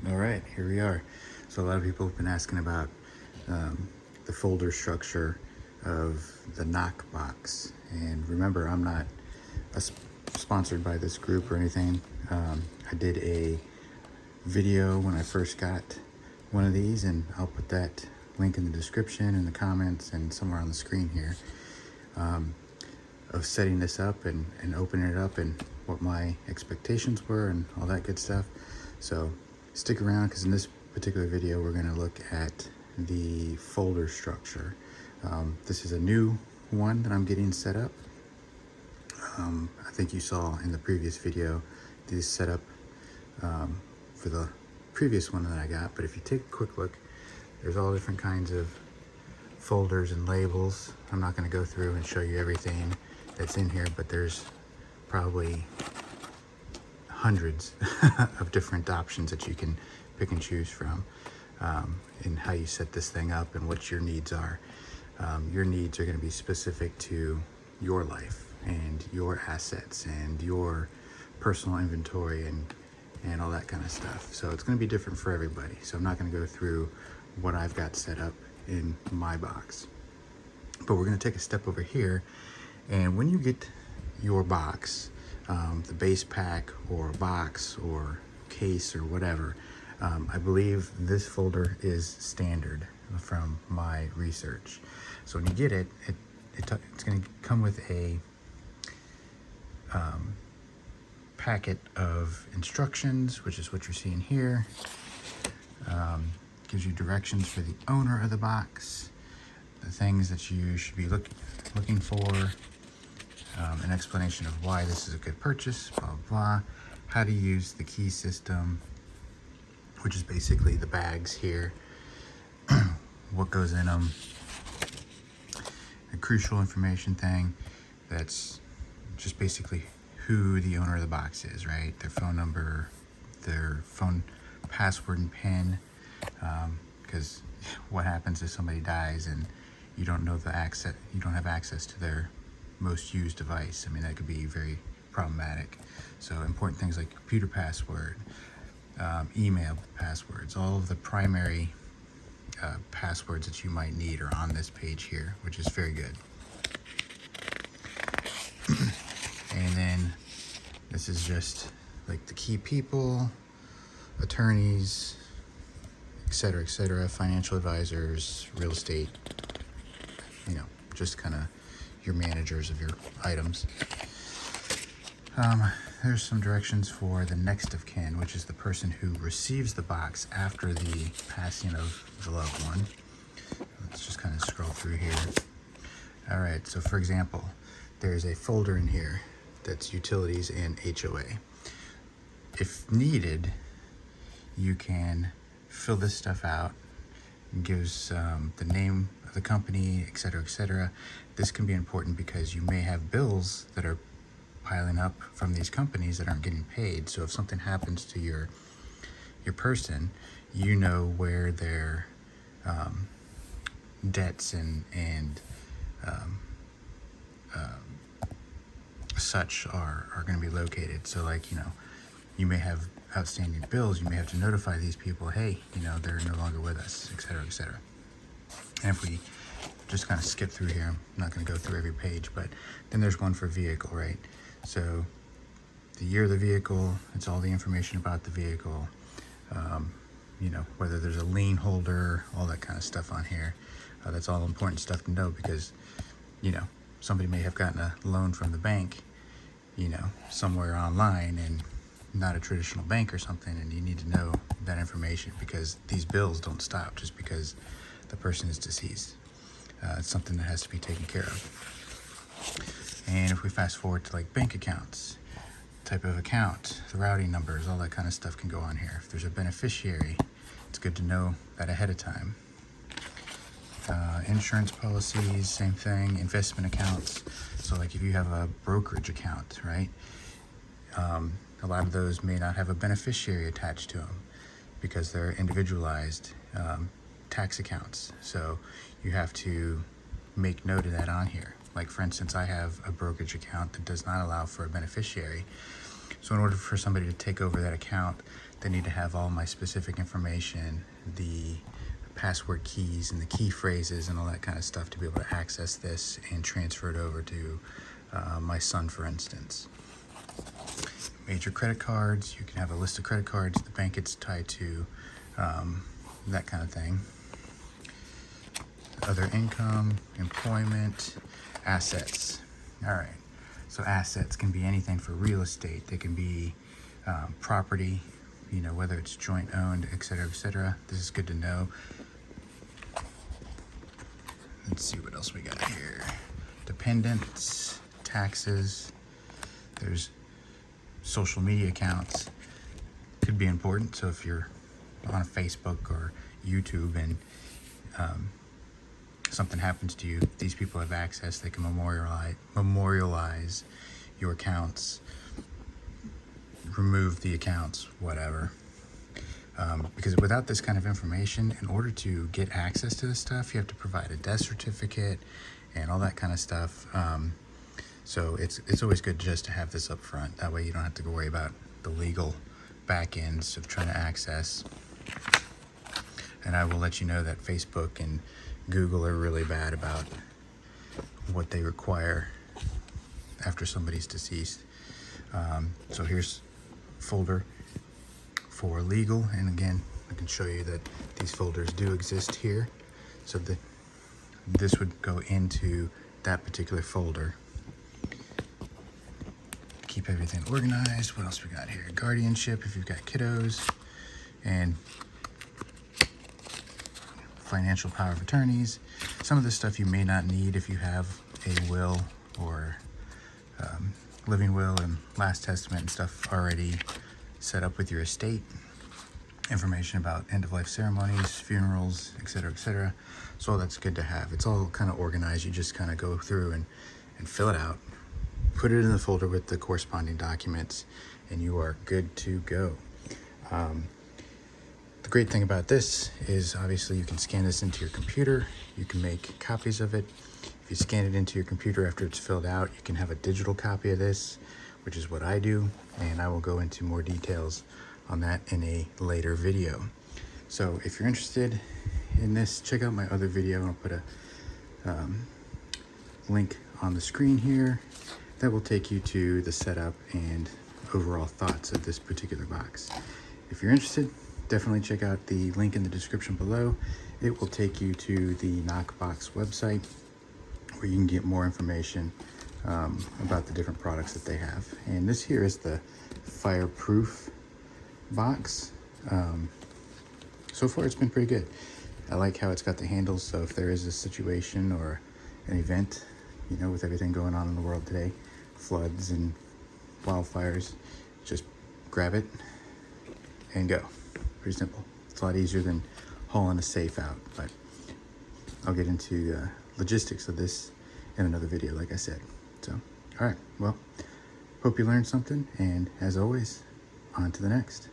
All right, here we are. So a lot of people have been asking about the folder structure of the NokBox. And remember, I'm not sponsored by this group or anything. I did a video when I first got one of these, and I'll put that link in the description, in the comments, and somewhere on the screen here, of setting this up and opening it up and what my expectations were and all that good stuff. So stick around, because in this particular video we're going to look at the folder structure. This is a new one that I'm getting set up. I think you saw in the previous video the setup for the previous one that I got, but if you take a quick look, there's all different kinds of folders and labels. I'm not going to go through and show you everything that's in here, but there's probably hundreds of different options that you can pick and choose from in how you set this thing up and what your needs are. Your needs are going to be specific to your life and your assets and your personal inventory and all that kind of stuff. So it's going to be different for everybody. So I'm not going to go through what I've got set up in my box. But we're going to take a step over here, and when you get your box, the base pack or box or case or whatever, I believe this folder is standard from my research. So when you get it, it's going to come with a packet of instructions, which is what you're seeing here. Gives you directions for the owner of the box, the things that you should be looking for, an explanation of why this is a good purchase, blah, blah, blah, how to use the key system, which is basically the bags here, what goes in them, a crucial information thing that's just basically who the owner of the box is, right? Their phone number, their phone password and PIN, because what happens if somebody dies and you don't know the access, you don't have access to their most used device? I mean, that could be very problematic. So important things like computer password, email passwords, all of the primary passwords that you might need are on this page here, which is very good. And then this is just like the key people, attorneys, etc., financial advisors, real estate, just kind of your managers of your items. There's some directions for the next of kin, which is the person who receives the box after the passing of the loved one. Let's just kind of scroll through here. All right, so for example, there's a folder in here that's utilities and HOA. If needed, you can fill this stuff out. It gives the name of the company, etc. This can be important because you may have bills that are piling up from these companies that aren't getting paid. So if something happens to your person, you know where their debts and such are going to be located. So like, you may have outstanding bills, you may have to notify these people, hey, they're no longer with us, etc. And if we just kind of skip through here, I'm not going to go through every page, but then there's one for vehicle, right? So the year of the vehicle, it's all the information about the vehicle, whether there's a lien holder, all that kind of stuff on here. That's all important stuff to know, because somebody may have gotten a loan from the bank, somewhere online, and not a traditional bank or something, and you need to know that information, because these bills don't stop just because the person is deceased. It's something that has to be taken care of. And if we fast forward to like bank accounts, type of account, the routing numbers, all that kind of stuff can go on here. If there's a beneficiary, it's good to know that ahead of time. Insurance policies, same thing. Investment accounts, so like if you have a brokerage account, right? A lot of those may not have a beneficiary attached to them because they're individualized tax accounts. So you have to make note of that on here. Like for instance, I have a brokerage account that does not allow for a beneficiary. So in order for somebody to take over that account, They need to have all my specific information, the password keys and the key phrases and all that kind of stuff to be able to access this and transfer it over to my son, for instance. Major credit cards, you can have a list of credit cards the bank gets tied to, that kind of thing. Other income, employment, assets. All right, so assets can be anything for real estate. They can be property, you know, whether it's joint owned, etc., etc. This is good to know. Let's see what else we got here. Dependents, taxes. There's social media accounts. Could be important. So if you're on Facebook or YouTube and something happens to you, these people have access. They can memorialize your accounts, remove the accounts, whatever. Because without this kind of information, in order to get access to this stuff, you have to provide a death certificate and all that kind of stuff. So it's always good just to have this up front. That way you don't have to go worry about the legal back ends of trying to access. And I will let you know that Facebook and Google are really bad about what they require after somebody's deceased. So here's a folder for legal, and again, I can show you that these folders do exist here. So this would go into that particular folder. Keep everything organized. What else we got here? Guardianship, if you've got kiddos, and financial power of attorneys. Some of this stuff you may not need if you have a will or living will and last testament and stuff already set up with your estate. Information about end-of-life ceremonies, funerals, etc., etc. So all that's good to have. It's all kind of organized. You just kind of go through and fill it out, put it in the folder with the corresponding documents, and you are good to go. The great thing about this is obviously you can scan this into your computer. You can make copies of it. If you scan it into your computer after it's filled out, you can have a digital copy of this, which is what I do, and I will go into more details on that in a later video. So if you're interested in this, check out my other video. I'll put a link on the screen here that will take you to the setup and overall thoughts of this particular box. If you're interested, definitely check out the link in the description below. It will take you to the NokBox website where you can get more information about the different products that they have. And this here is the fireproof box. So far it's been pretty good. I like how it's got the handles, so if there is a situation or an event, you know, with everything going on in the world today, floods and wildfires, just grab it and go. Pretty simple. It's a lot easier than hauling a safe out, but I'll get into logistics of this in another video, like I said. So, all right, well, hope you learned something, and as always, on to the next.